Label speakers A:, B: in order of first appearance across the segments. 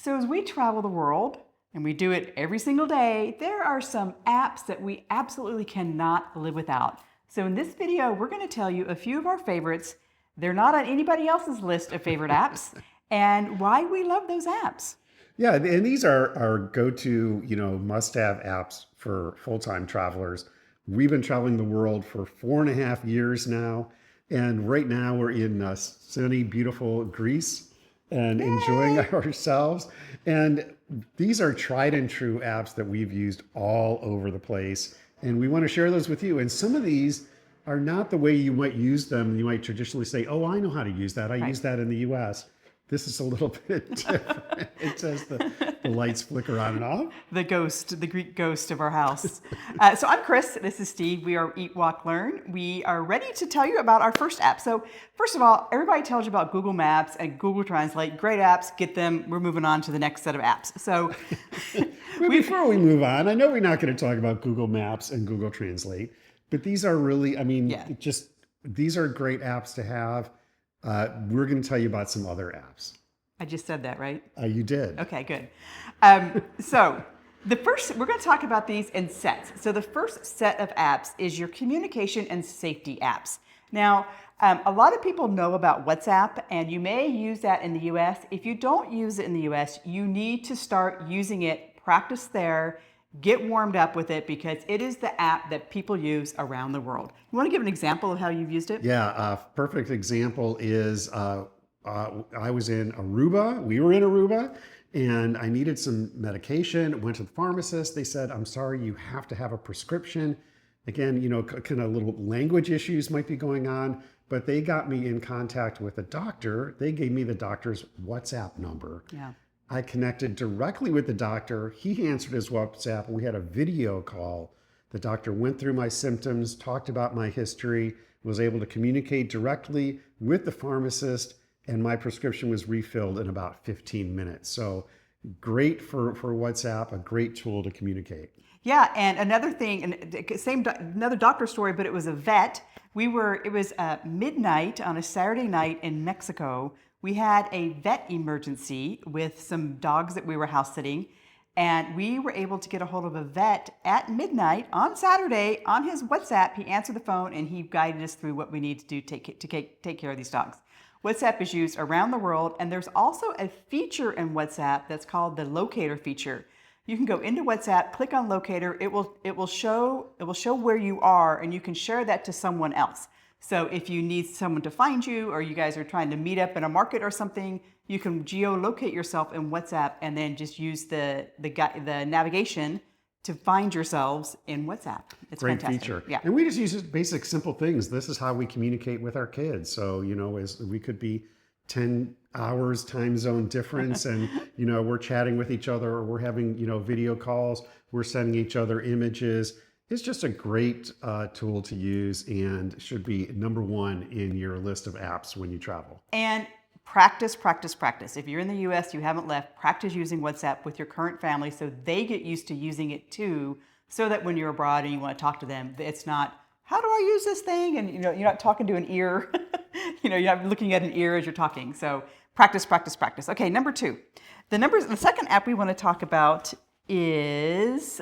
A: So as we travel the world, and we do it every single day, there are some apps that we absolutely cannot live without. So in this video, we're going to tell you a few of our favorites. They're not on anybody else's list of favorite apps, and why we love those apps.
B: Yeah, and these are our go-to, must-have apps for full-time travelers. We've been traveling the world for 4.5 years now, and right now we're in sunny, beautiful Greece and enjoying
A: Yay!
B: ourselves. And these are tried and true apps that we've used all over the place, and we want to share those with you. And some of these are not the way you might use them. You might traditionally say, "Oh, I know how to use that. I use that in the U.S." This is a little bit different. It says the lights flicker on and off.
A: The Greek ghost of our house. So I'm Chris, this is Steve. We are EatWalkLearn. We are ready to tell you about our first app. So first of all, everybody tells you about Google Maps and Google Translate. Great apps, get them. We're moving on to the next set of apps. So
B: before we move on, I know we're not going to talk about Google Maps and Google Translate, but these are really, these are great apps to have. We're going to tell you about some other apps.
A: I just said that, right?
B: You did.
A: Okay, good. So the first, we're going to talk about these in sets. So the first set of apps is your communication and safety apps. Now, a lot of people know about WhatsApp, and you may use that in the US. If you don't use it in the US, you need to start using it, practice there, get warmed up with it, because it is the app that people use around the world. You want to give an example of how you've used it?
B: Yeah, a perfect example is I was in Aruba. We were in Aruba, and I needed some medication. Went to the pharmacist. They said, "I'm sorry, you have to have a prescription." Again, kind of little language issues might be going on, but they got me in contact with a doctor. They gave me the doctor's WhatsApp number.
A: Yeah.
B: I connected directly with the doctor. He answered his WhatsApp. We had a video call. The doctor went through my symptoms, talked about my history, was able to communicate directly with the pharmacist, and my prescription was refilled in about 15 minutes. So great for WhatsApp, a great tool to communicate.
A: Yeah, and another thing, and another doctor story, but it was a vet. It was midnight on a Saturday night in Mexico. We had a vet emergency with some dogs that we were house sitting, and we were able to get a hold of a vet at midnight on Saturday on his WhatsApp. He answered the phone and he guided us through what we need to do to take care of these dogs. WhatsApp is used around the world, and there's also a feature in WhatsApp that's called the locator feature. You can go into WhatsApp, click on locator. It will show where you are, and you can share that to someone else. So if you need someone to find you, or you guys are trying to meet up in a market or something, you can geolocate yourself in WhatsApp and then just use the navigation to find yourselves in WhatsApp. It's
B: great
A: fantastic.
B: Feature.
A: Yeah.
B: And we just use basic, simple things. This is how we communicate with our kids. So, as we could be 10 hours time zone difference, and, we're chatting with each other, or we're having, video calls, we're sending each other images. It's just a great tool to use, and should be number one in your list of apps when you travel.
A: And practice, practice, practice. If you're in the US, you haven't left, practice using WhatsApp with your current family so they get used to using it too, so that when you're abroad and you want to talk to them, it's not, "How do I use this thing?" And you're not talking to an ear. You're not looking at an ear as you're talking. So practice, practice, practice. Okay, number two. The second app we want to talk about is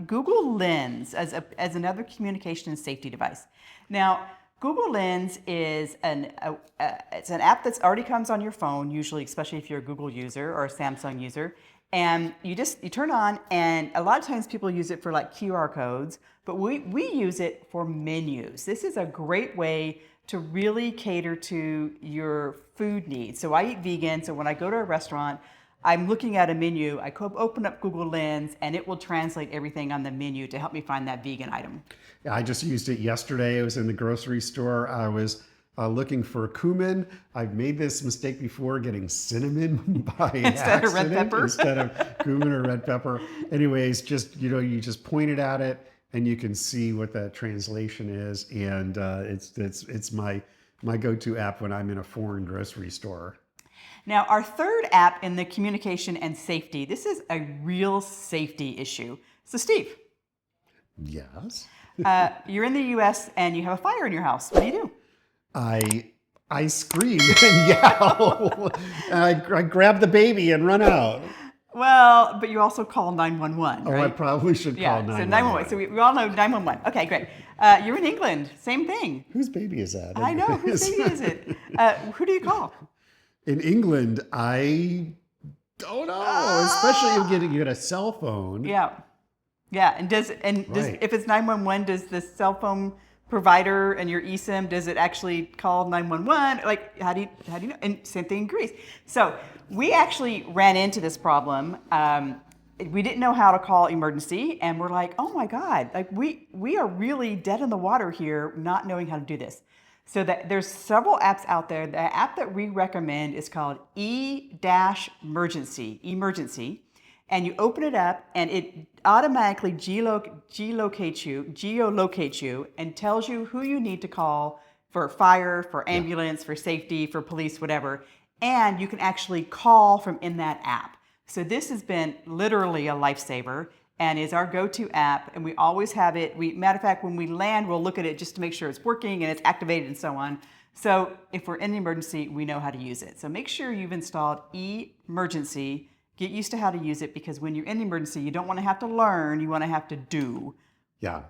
A: Google Lens as another communication and safety device. Now, Google Lens is it's an app that's already comes on your phone, usually, especially if you're a Google user or a Samsung user. And you turn on, and a lot of times people use it for like QR codes, but we use it for menus. This is a great way to really cater to your food needs. So I eat vegan, so when I go to a restaurant, I'm looking at a menu, I open up Google Lens, and it will translate everything on the menu to help me find that vegan item.
B: Yeah, I just used it yesterday. I was in the grocery store. I was looking for cumin. I've made this mistake before, getting cinnamon by
A: instead of red pepper.
B: Instead of cumin or red pepper. Anyways, you just point it at it, and you can see what that translation is. And it's my go-to app when I'm in a foreign grocery store.
A: Now, our third app in the communication and safety, this is a real safety issue. So, Steve.
B: Yes.
A: You're in the US and you have a fire in your house. What do you do?
B: I I scream and yell. And I grab the baby and run out.
A: Well, but you also call 911,
B: Oh,
A: right?
B: I probably should call 911.
A: So 911. So we all know 911. Okay, great. You're in England. Same thing.
B: Whose baby is that?
A: I know. Whose baby is it? Who do you call?
B: In England, I don't know. Especially you get a cell phone.
A: Yeah. Yeah. And
B: Right.
A: if it's 911, does the cell phone provider and your eSIM, does it actually call 911? Like, how do you know? And same thing in Greece. So we actually ran into this problem. We didn't know how to call emergency, and we're like, oh my God, like we are really dead in the water here, not knowing how to do this. So there's several apps out there. The app that we recommend is called emergency, and you open it up and it automatically geolocates you and tells you who you need to call for fire, for ambulance, for safety, for police, whatever. And you can actually call from in that app. So this has been literally a lifesaver and is our go-to app. And we always have it. Matter of fact, when we land, we'll look at it just to make sure it's working and it's activated and so on. So if we're in an emergency, we know how to use it. So make sure you've installed eMergency. Get used to how to use it, because when you're in an emergency, you don't want to have to learn, you want to have to do.
B: Yeah.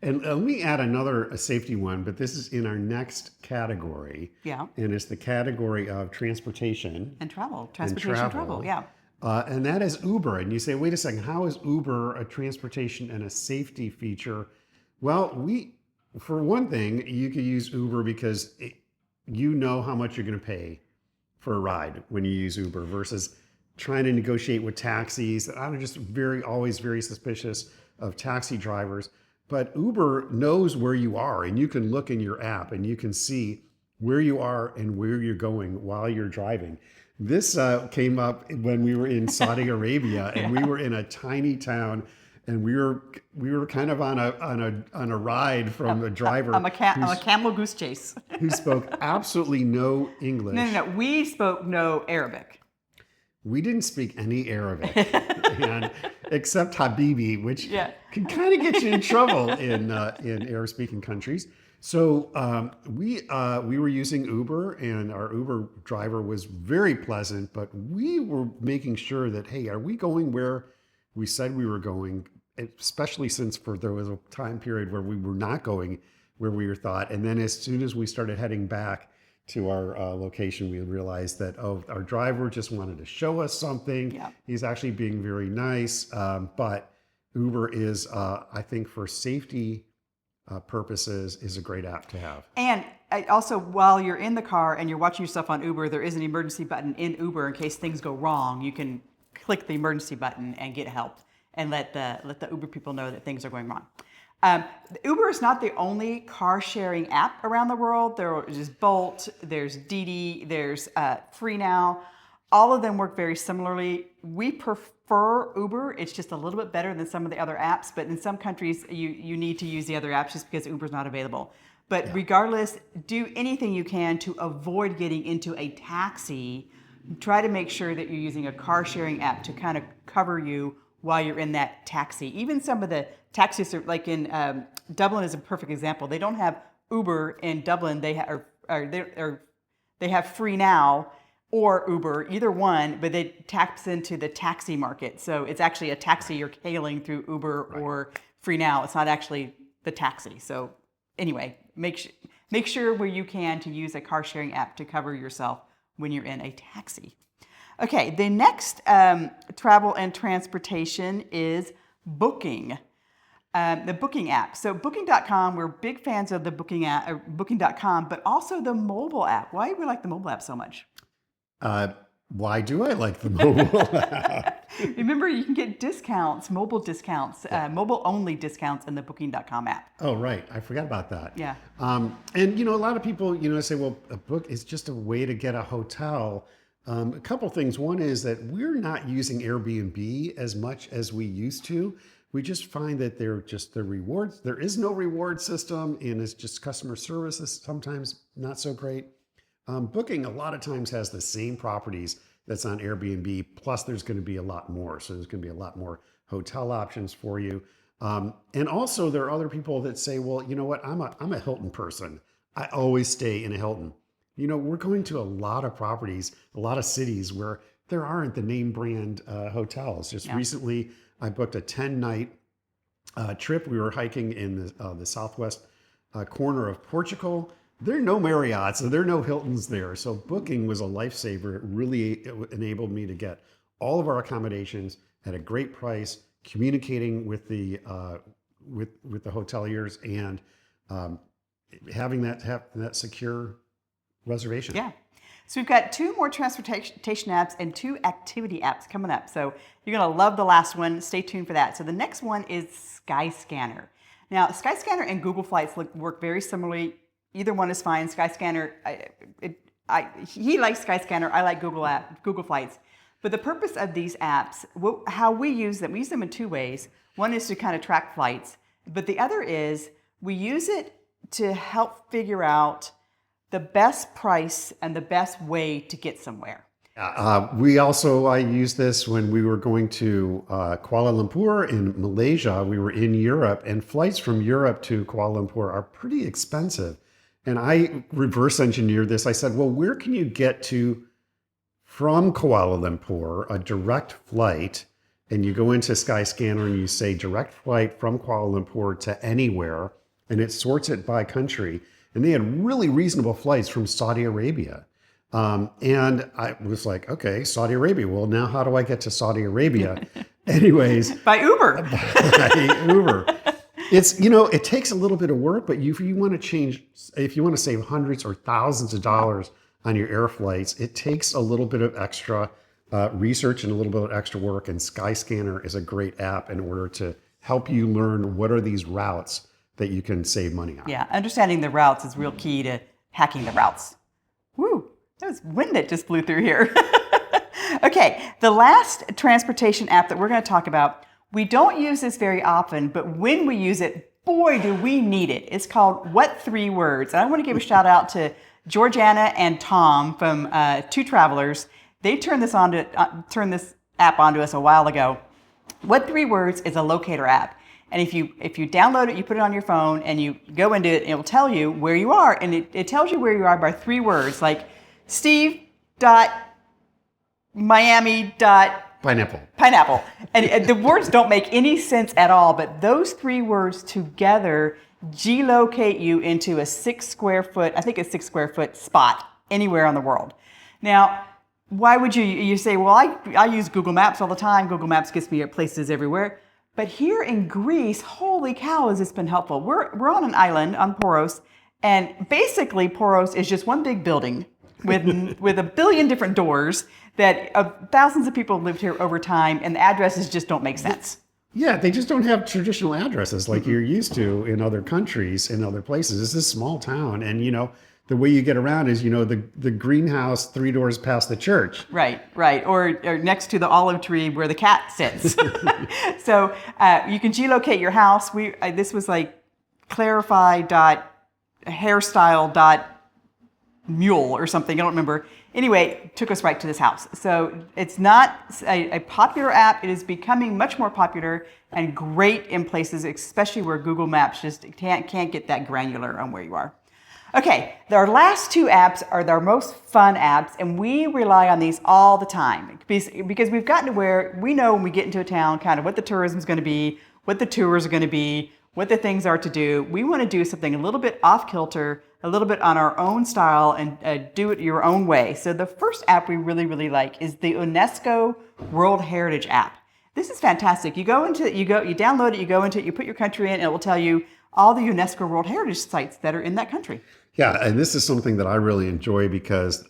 B: And let me add a safety one, but this is in our next category.
A: Yeah.
B: And it's the category of transportation.
A: And travel. Transportation, travel. Yeah.
B: And that is Uber. And you say, wait a second, how is Uber a transportation and a safety feature? Well, for one thing, you could use Uber because you know how much you're going to pay for a ride when you use Uber versus trying to negotiate with taxis. I'm just always very suspicious of taxi drivers. But Uber knows where you are, and you can look in your app and you can see where you are and where you're going while you're driving. This came up when we were in Saudi Arabia, and we were in a tiny town, and we were kind of on a ride from a driver.
A: On a camel goose chase.
B: Who spoke absolutely no English.
A: No. We spoke no Arabic.
B: We didn't speak any Arabic, except Habibi, which can kind of get you in trouble in Arab-speaking countries. So we were using Uber, and our Uber driver was very pleasant, but we were making sure that, hey, are we going where we said we were going? Especially since there was a time period where we were not going where we were thought, and then as soon as we started heading back to our location, we realized that, our driver just wanted to show us something. Yeah. He's actually being very nice. But Uber is, I think for safety purposes, is a great app to have.
A: And also, while you're in the car and you're watching yourself on Uber, there is an emergency button in Uber in case things go wrong. You can click the emergency button and get help and let the Uber people know that things are going wrong. Uber is not the only car sharing app around the world. There's Bolt, there's Didi, there's FreeNow. All of them work very similarly. We prefer Uber. It's just a little bit better than some of the other apps, but in some countries you need to use the other apps just because Uber's not available. But regardless, do anything you can to avoid getting into a taxi. Try to make sure that you're using a car sharing app to kind of cover you while you're in that taxi. Even some of the taxis, like in Dublin is a perfect example. They don't have Uber in Dublin. They have FreeNow or Uber, either one, but it taps into the taxi market. So it's actually a taxi you're hailing through Uber or FreeNow. It's not actually the taxi. So anyway, make sure where you can to use a car sharing app to cover yourself when you're in a taxi. Okay, the next travel and transportation is Booking, the Booking app. So Booking.com, we're big fans of the Booking app, or Booking.com, but also the mobile app. Why do we like the mobile app so much?
B: Why do I like the mobile app?
A: Remember, you can get discounts, mobile discounts, mobile-only discounts in the Booking.com app.
B: Oh, right. I forgot about that.
A: Yeah.
B: And, a lot of people, say, well, a book is just a way to get a hotel. A couple things. One is that we're not using Airbnb as much as we used to. We just find that the rewards, there is no reward system, and it's just customer service is sometimes not so great. Booking a lot of times has the same properties that's on Airbnb, plus there's going to be a lot more. So there's going to be a lot more hotel options for you. And also there are other people that say, well, you know what, I'm a Hilton person. I always stay in a Hilton. we're going to a lot of properties, a lot of cities where there aren't the name brand hotels. Just recently, I booked a 10-night trip. We were hiking in the southwest corner of Portugal. There are no Marriotts, and there are no Hiltons there. So booking was a lifesaver. It really enabled me to get all of our accommodations at a great price, communicating with the hoteliers, and having that secure reservation.
A: Yeah. So we've got 2 more transportation apps and 2 activity apps coming up. So you're going to love the last one. Stay tuned for that. So the next one is Skyscanner. Now, Skyscanner and Google Flights work very similarly. Either one is fine. Skyscanner, he likes Skyscanner. I like Google Flights. But the purpose of these apps, how we use them in 2 ways. One is to kind of track flights, but the other is we use it to help figure out the best price and the best way to get somewhere.
B: I used this when we were going to Kuala Lumpur in Malaysia. We were in Europe, and flights from Europe to Kuala Lumpur are pretty expensive. And I reverse engineered this. I said, well, where can you get to from Kuala Lumpur, a direct flight? And you go into Skyscanner and you say direct flight from Kuala Lumpur to anywhere, and it sorts it by country. And they had really reasonable flights from Saudi Arabia. And I was like, okay, Saudi Arabia. Well, now how do I get to Saudi Arabia? Anyways.
A: By Uber.
B: By Uber. It's, it takes a little bit of work, but if you want to save hundreds or thousands of dollars on your air flights, it takes a little bit of extra research and a little bit of extra work. And Skyscanner is a great app in order to help you learn what are these routes that you can save money on.
A: Yeah, understanding the routes is real key to hacking the routes. Woo, that was wind that just blew through here. Okay, the last transportation app that we're going to talk about, we don't use this very often, but when we use it, boy, do we need it. It's called What 3 Words? And I want to give a shout out to Georgiana and Tom from 2 Travelers. They turned this app onto us a while ago. What 3 Words is a locator app. And if you download it, you put it on your phone, and you go into it, and it'll tell you where you are. And it tells you where you are by 3 words, like Steve.Miami. Pineapple. And the words don't make any sense at all, but those 3 words together gelocate you into a 6 square foot spot anywhere in the world. Now, why would you say, well, I use Google Maps all the time. Google Maps gets me at places everywhere. But here in Greece, holy cow, has this been helpful. We're on an island on Poros, and basically Poros is just one big building with a billion different doors that thousands of people have lived here over time, and the addresses just don't make sense.
B: Yeah, they just don't have traditional addresses like you're used to in other countries, in other places. It's a small town, and the way you get around is, the greenhouse 3 doors past the church.
A: Right. Or next to the olive tree where the cat sits. So you can gelocate your house. This was like clarify.hairstyle.mule or something. I don't remember. Anyway, it took us right to this house. So it's not a popular app. It is becoming much more popular and great in places, especially where Google Maps just can't get that granular on where you are. Okay, our last 2 apps are our most fun apps, and we rely on these all the time because we've gotten to where we know when we get into a town kind of what the tourism is going to be, what the tours are going to be, what the things are to do. We want to do something a little bit off kilter, a little bit on our own style, and do it your own way. So the first app we really, really like is the UNESCO World Heritage app. This is fantastic. You download it, you go into it, you put your country in, and it will tell you all the UNESCO World Heritage sites that are in that country.
B: Yeah, and this is something that I really enjoy because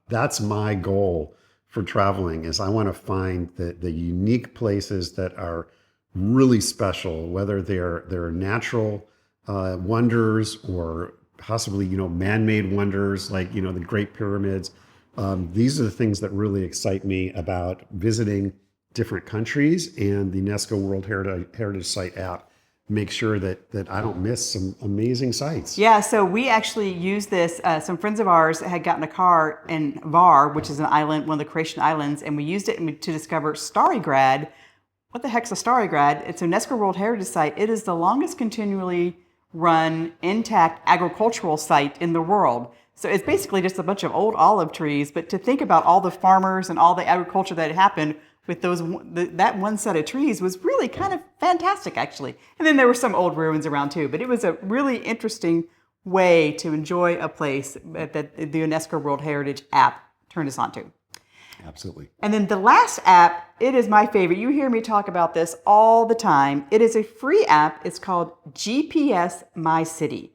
B: that's my goal for traveling is I want to find the unique places that are really special, whether they're natural wonders or possibly, man-made wonders like, the Great Pyramids. These are the things that really excite me about visiting different countries, and the UNESCO World Heritage Site app make sure that I don't miss some amazing sites.
A: Yeah, so we actually used this. Some friends of ours had gotten a car in Var, which is an island, one of the Croatian islands, and we used it to discover Stari Grad. What the heck's a Stari Grad? It's a UNESCO World Heritage Site. It is the longest continually run intact agricultural site in the world. So it's basically just a bunch of old olive trees. But to think about all the farmers and all the agriculture that happened with that one set of trees was really kind of fantastic, actually. And then there were some old ruins around too. But it was a really interesting way to enjoy a place that the UNESCO World Heritage app turned us onto.
B: Absolutely.
A: And then the last app, it is my favorite. You hear me talk about this all the time. It is a free app. It's called GPS My City.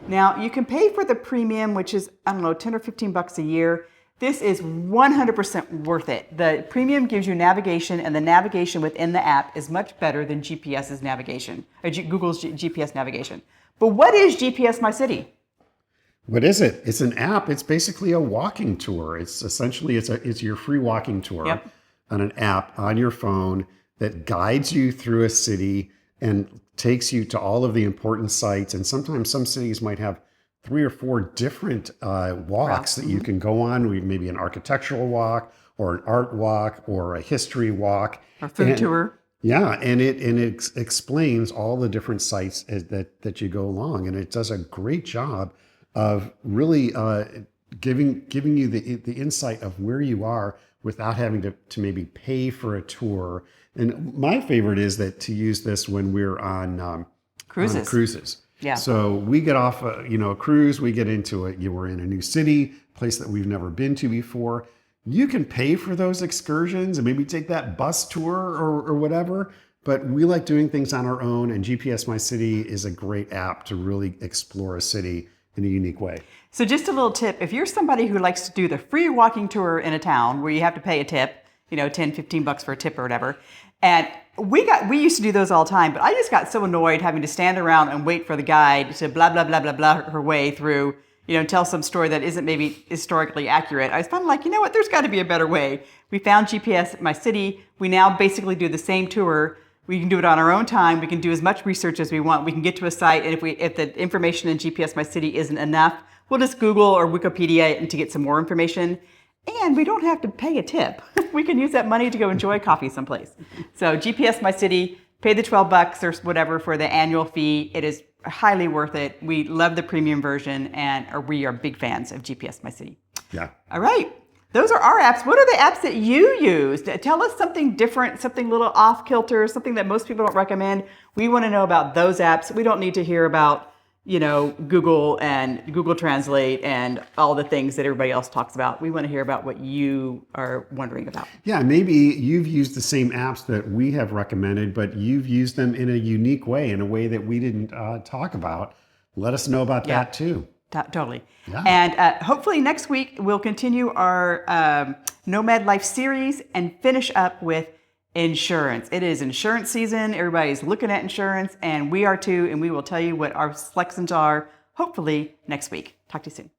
A: Now, you can pay for the premium, which is, I don't know, 10 or 15 bucks a year. This is 100% worth it. The premium gives you navigation, and the navigation within the app is much better than GPS's navigation, or Google's GPS navigation. But what is GPS My City?
B: What is it? It's an app. It's basically a walking tour. It's essentially it's your free walking tour on an app on your phone that guides you through a city and takes you to all of the important sites. And sometimes some cities might have 3 or 4 different walks that you can go on. Maybe an architectural walk or an art walk or a history walk.
A: Or food tour.
B: Yeah, and it explains all the different sites that you go along, and it does a great job of really giving you the insight of where you are without having to maybe pay for a tour. And my favorite is that to use this when we're on cruises.
A: Yeah.
B: So we get off a cruise, we get into it. We're in a new city, place that we've never been to before. You can pay for those excursions and maybe take that bus tour or whatever, but we like doing things on our own, and GPS My City is a great app to really explore a city in a unique way.
A: So just a little tip, if you're somebody who likes to do the free walking tour in a town where you have to pay a tip, 10, 15 bucks for a tip or whatever, and we used to do those all the time, but I just got so annoyed having to stand around and wait for the guide to blah, blah, blah, blah, blah her way through, tell some story that isn't maybe historically accurate. I was finally like, you know what, there's got to be a better way. We found GPS My City. We now basically do the same tour. We can do it on our own time. We can do as much research as we want. We can get to a site, and if the information in GPS My City isn't enough, we'll just Google or Wikipedia and to get some more information. And we don't have to pay a tip. We can use that money to go enjoy coffee someplace. So GPS My City, pay the 12 bucks or whatever for the annual fee. It is highly worth it. We love the premium version, and we are big fans of GPS My City.
B: Yeah.
A: All right. Those are our apps. What are the apps that you use? Tell us something different, something a little off kilter, something that most people don't recommend. We want to know about those apps. We don't need to hear about, Google and Google Translate and all the things that everybody else talks about. We want to hear about what you are wondering about.
B: Yeah, maybe you've used the same apps that we have recommended, but you've used them in a unique way, in a way that we didn't talk about. Let us know about that too.
A: Totally.
B: Yeah.
A: And hopefully next week we'll continue our Nomad Life series and finish up with insurance. It is insurance season. Everybody's looking at insurance, and we are too, and we will tell you what our selections are hopefully next week. Talk to you soon.